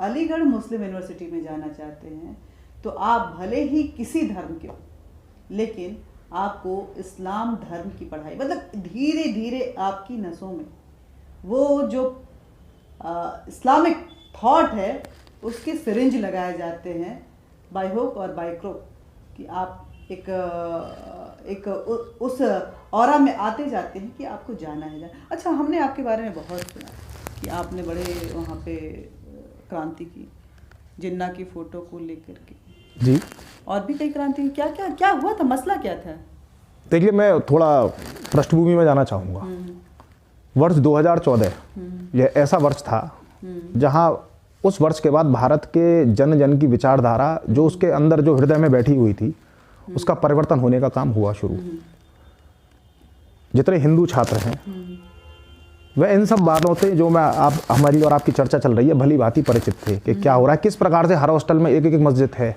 अलीगढ़ मुस्लिम university में जाना चाहते हैं तो आप भले ही किसी धर्म के हो, लेकिन आपको इस्लाम धर्म की पढ़ाई, मतलब धीरे धीरे आपकी नसों में वो जो इस्लामिक थॉट है उसके सिरिंज लगाए जाते हैं बाय हुक और बाय क्रुक, कि आप एक उस ऑरा में आते जाते हैं कि आपको जाना है। अच्छा, हमने आपके बारे में बहुत सुना कि आपने बड़े वहाँ पे क्रांति की, जिन्ना की फ़ोटो को लेकर के जी, और भी कई क्रांति। क्या हुआ था, मसला क्या था? देखिए, मैं थोड़ा पृष्ठभूमि में जाना चाहूँगा। वर्ष 2014 यह ऐसा वर्ष था जहाँ उस वर्ष के बाद भारत के जन जन की विचारधारा जो उसके अंदर जो हृदय में बैठी हुई थी उसका परिवर्तन होने का काम हुआ शुरू। जितने हिंदू छात्र हैं वह इन सब बातों से जो मैं आप हमारी और आपकी चर्चा चल रही है भली भांति परिचित थे कि क्या हो रहा है, किस प्रकार से हर हॉस्टल में एक एक मस्जिद है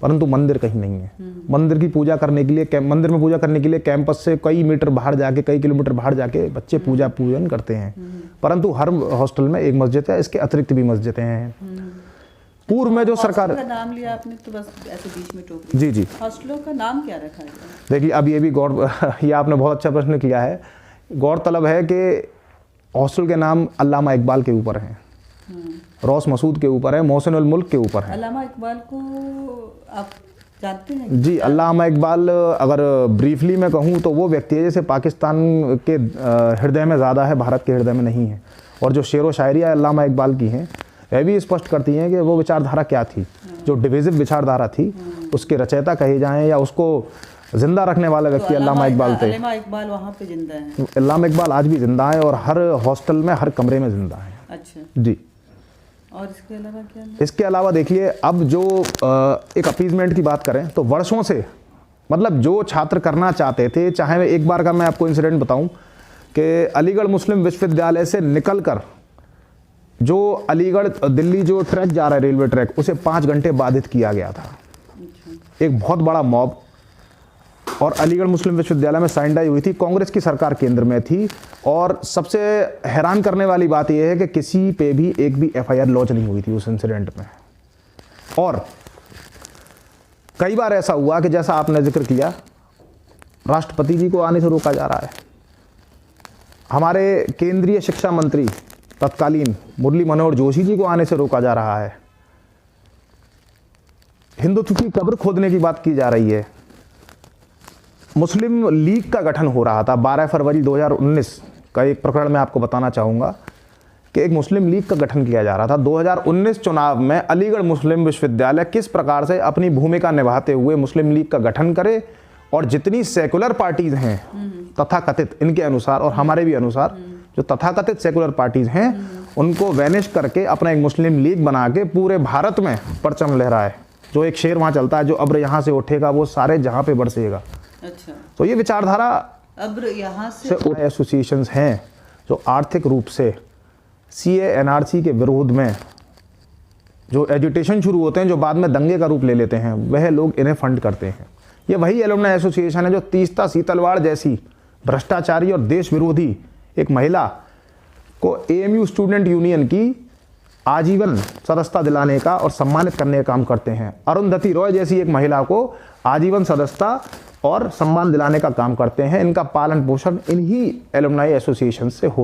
परंतु मंदिर कहीं नहीं है। मंदिर की पूजा करने के लिए, मंदिर में पूजा करने के लिए कैंपस से कई मीटर बाहर जाके, कई किलोमीटर बाहर जाके बच्चे पूजन करते हैं, परंतु हर हॉस्टल में एक मस्जिद है, इसके अतिरिक्त भी मस्जिदें हैं। पूर्व में जो सरकार का नाम लिया आपने तो बस ऐसे बीच में टोक दिया। जी जी, हॉस्टलों का नाम क्या रखा गया? देखिए, अब ये भी ये आपने बहुत अच्छा प्रश्न किया है। गौरतलब है कि हॉस्टल के नाम अल्लामा इकबाल के ऊपर हैं, रौस मसूद के ऊपर है, मोहसिन उल मुल्क के ऊपर है। अल्लामा इकबाल को आप जानते हैं? जी, अल्लामा इकबाल अगर ब्रीफली मैं कहूँ तो वो व्यक्ति है जैसे पाकिस्तान के हृदय में ज़्यादा है, भारत के हृदय में नहीं है। और जो शेर व शायरियाँ अल्लामा इकबाल की हैं वह भी स्पष्ट करती हैं कि वो विचारधारा क्या थी, जो डिविजिव विचारधारा थी उसके रचयिता कहे जाएँ या उसको जिंदा रखने वाला व्यक्ति अल्लामा इकबाल थे। अल्लामा इकबाल वहाँ पे जिंदा हैं? अल्लामा इकबाल आज भी जिंदा है और हर हॉस्टल में, हर कमरे में जिंदा है। अच्छा जी। और इसके अलावा क्या? इसके अलावा देखिए, अब जो एक अपीजमेंट की बात करें तो वर्षों से, मतलब जो छात्र करना चाहते थे, चाहे एक बार का मैं आपको इंसिडेंट बताऊं कि अलीगढ़ मुस्लिम विश्वविद्यालय से निकलकर जो अलीगढ़ दिल्ली जो ट्रैक जा रहा है, रेलवे ट्रैक, उसे 5 घंटे बाधित किया गया था। एक बहुत बड़ा मॉब, और अलीगढ़ मुस्लिम विश्वविद्यालय में साइंडाई हुई थी, कांग्रेस की सरकार केंद्र में थी। और सबसे हैरान करने वाली बात यह है कि किसी पे भी एक भी एफआईआर लॉन्च नहीं हुई थी उस इंसिडेंट में। और कई बार ऐसा हुआ कि जैसा आपने जिक्र किया, राष्ट्रपति जी को आने से रोका जा रहा है, हमारे केंद्रीय शिक्षा मंत्री तत्कालीन मुरली मनोहर जोशी जी को आने से रोका जा रहा है, हिंदुत्व की कब्र खोदने की बात की जा रही है। मुस्लिम लीग का गठन हो रहा था। 12 फरवरी 2019 का एक प्रकरण मैं आपको बताना चाहूँगा कि एक मुस्लिम लीग का गठन किया जा रहा था। 2019 चुनाव में अलीगढ़ मुस्लिम विश्वविद्यालय किस प्रकार से अपनी भूमिका निभाते हुए मुस्लिम लीग का गठन करे और जितनी सेकुलर पार्टीज हैं तथाकथित, इनके अनुसार और हमारे भी अनुसार, जो तथाकथित सेकुलर पार्टीज हैं उनको वैनिश करके अपना एक मुस्लिम लीग बना के पूरे भारत में परचम लहराए। जो एक शेर वहाँ चलता है, जो अब्र यहाँ से उठेगा वो सारे जहाँ पे बरसेगा। अच्छा, तो ये विचारधारा अब्र यहाँ से एसोसिएशंस हैं जो आर्थिक रूप से सीए एनआरसी के विरोध में जो एजुटेशन शुरू होते हैं, जो बाद में दंगे का रूप ले लेते हैं, वह लोग इन्हें फंड करते हैं। ये वही एलुमनाई एसोसिएशन है जो तीस्ता सीतलवाड़ जैसी भ्रष्टाचारी और देश विरोधी एक महिला को एएमयू स्टूडेंट यूनियन की आजीवन सदस्यता दिलाने का और सम्मानित करने का काम करते हैं। अरुंधति रॉय जैसी एक महिला को आजीवन सदस्यता और सम्मान दिलाने का काम करते हैं। इनका पालन पोषण इन्हीं एलुमनाई एसोसिएशन से हो